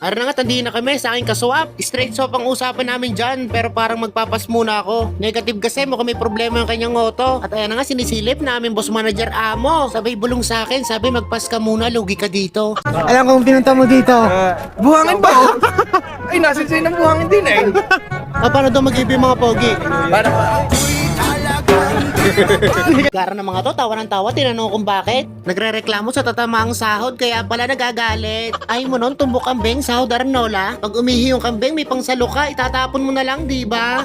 Ara na nga, tandi na kami sa aking kaswap. Straight swap ang usapan namin dyan, pero parang magpapas muna ako. Negative kasi mukhang may problema yung kanyang auto. At ayan na nga, sinisilip namin boss manager Amo. Sabay bulong sa akin, sabi magpas ka muna, lugi ka dito. Alam kong pinunta mo dito. Buhangin ba? Oh? Ay, nasa sa'yo ng buhangin din eh. Paano daw mag-ibig mga pogi? Para ba? Gara ng mga to, tawa ng tawa, tinanong kung bakit. Nagre-reklamo sa tatamaang sahod, kaya pala nagagalit. Ay mo nun, tumbok kambing, sahod arnola. Pag umihi yung kambing, may pangsalo ka, itatapon mo na lang, di ba?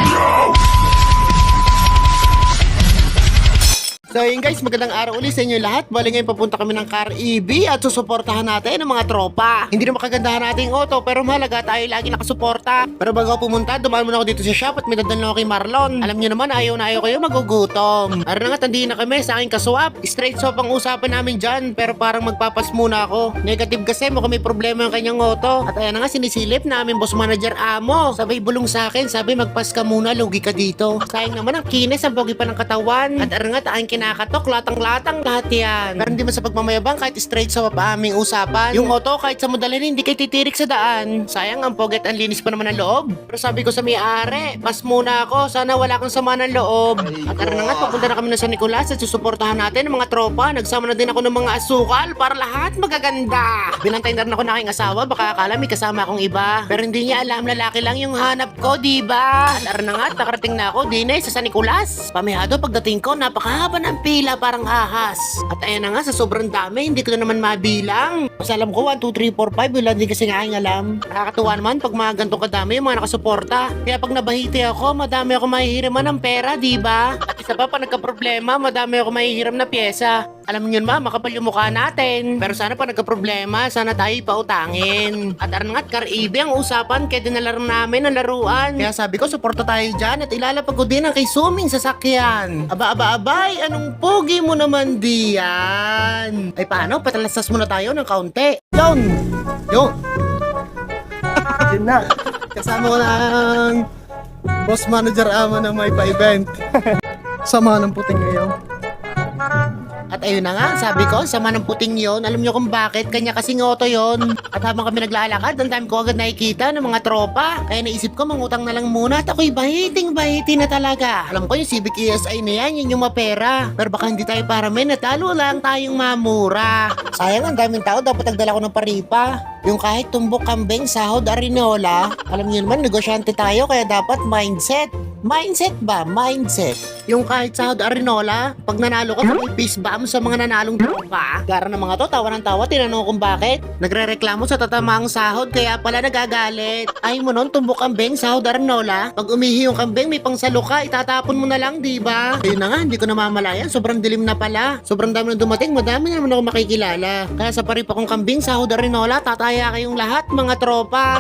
So yun guys, magandang araw ulit sa inyo lahat. Bali ngayon papunta kami ng Car EV at susuportahan natin ang mga tropa. Hindi na makagandahan nating auto, pero mahalaga tayo lagi nakasuporta. Pero bago ako pumunta, dumaan muna ako dito sa shop at may dadalhan ako kay Marlon. Alam niyo naman, ayaw na ayaw kayo magugutom. Ara na nga, tandi na kami sa aking kaswap. Straight swap ang usapan namin dyan, pero parang magpapas muna ako. Negative kasi mukhang may problema yung kanyang auto. At ayan na nga, sinisilip namin boss manager Amo. Sabay bulong sa akin, sabi magpas ka muna, lugi ka dito. Sayang naman ang kinis, ang pogi pa ng katawan. At ara nga, tayong kinakatok, latang-latang lahat yan. Pero hindi man sa pagmamayabang, kahit straight sa aming usapan. Yung auto, kahit sa modalin, hindi kayo titirik sa daan. Sayang, ang poget, ang linis pa naman ang loob. Pero sabi ko sa may-ari, pas muna ako, sana wala kang sama ng loob. At ara na nga, papunta na kami na San Nicolas at susuportahan natin ng mga tropa. Nagsama na din ako ng mga asukal para lahat magaganda. Binantay na rin ako na aking asawa, baka akala may kasama akong iba. Pero hindi niya alam, lalaki lang yung hanap ko, diba? At ara na nga, nakarating na ako din sa San Nicolas. Pamihado, pagdating ko, napakahaba ng pila, parang ahas. At ayan na nga, sa sobrang dami, hindi ko na naman mabilang. Mas alam ko, 1, 2, 3, 4, 5, wala din kasi nga aking alam. Nakakatuwa naman pag mga gantong kadami yung mga nakasuporta. Kaya pag nabahiti ako, madami ako mahihiraman ng pera, diba? At isa pa, pag nagka-problema, madami ako mahihiram na pyesa. Alam niyo ma, makapal yung mukha natin. Pero sana pag nagka-problema, sana tayo ipautangin. At arangat, Car EV ang usapan, kaya dinalaro namin ang laruan. Kaya sabi ko, suporta tayo dyan at ilalapag ko din ang kay Suming sasakyan. Abay, anong pogi mo naman diyan? Ay paano, patalastas muna tayo ng kaunti. Yun! Yun na. Kasama ko ng boss manager Amo na may pa-event. Sama ng puting ngayon. At ayun na nga, sabi ko, sama ng puting yon. Alam niyo kung bakit? Kanya kasing auto yon. At habang kami naglalakad, ang dami ko agad nakikita ng mga tropa. Kaya naisip ko, mangutang na lang muna. At ako'y bahiti na talaga. Alam ko yung Civic ESI na yan, yun yung mapera. Pero baka hindi tayo parami, natalo lang tayong mamura. Sayang, ang daming tao, dapat nagdala ko ng paripa. Yung kahit tumbok kambing, sahod, arinola. Alam niyo naman, negosyante tayo, kaya dapat mindset. Mindset ba? Mindset. Yung kahit sahod arinola, pag nanalo ka, peace bomb sa mga nanalong tropa. Gara ng mga to, tawa ng tawa, tinanong kung bakit. Nagre-reklamo sa tatamaang sahod, kaya pala nagagalit. Ay mo nun, tumbok kambing, sahod arinola. Pag umihi yung kambing, may pangsalo ka, itatapon mo na lang, diba? Ayun na nga, hindi ko namamalayan, sobrang dilim na pala. Sobrang dami na dumating, madami na naman ako makikilala. Kaya sa paripa kong kambing, sahod arinola, tataya kayong lahat, mga tropa.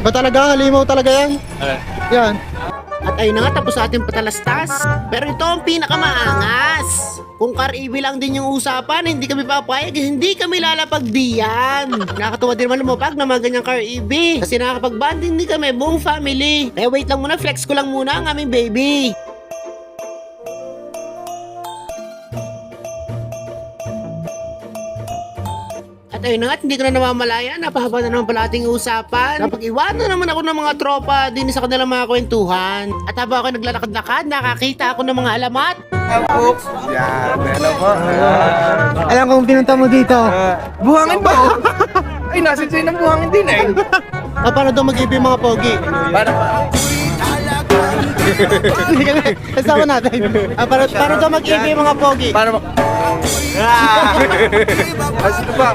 Ba talaga? Halimaw talaga yan? Yan. At ayun na nga, tapos sa ating patalastas. Pero ito ang pinakamaangas. Kung Car EV lang din yung usapan, hindi kami papayag, hindi kami lalapag diyan. Nakakatuwa din naman lumapag na mga ganyang Car EV. Kasi nakakapag-banding din kami, buong family. Eh wait lang muna, flex ko lang muna ang aming baby. At ayun na nga, hindi ko na namamalaya, napahaba na naman pala ating usapan. Napag-iwan na naman ako ng mga tropa din sa kanilang mga kwentuhan. At habang ako naglalakad-lakad, nakakita ako ng mga alamat. Oops. Yan. Ano po? Alam kong pinunta mo dito. Buhangin ba? Oh? Ay, nasa sa'yo ng buhangin din eh. Paano daw mag-ibig mga pogi? Para ba? Hindi kami. Kasama natin. Paano daw mag-ibig mga pogi? Para ba? Ano ba?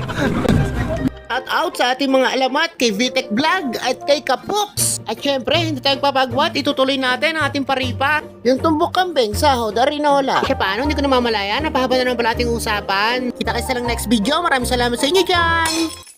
At out sa ating mga alamat kay Vitek Vlog at kay Kapoks. At syempre, hindi tayo papagwat, itutuloy natin ang ating paripa. Yung tumbok kambing, sahod, arinola. Kaya paano, hindi ko namamalaya, napahaba na naman pala ating usapan. Kita kayo sa lang next video, maraming salamat sa inyo dyan!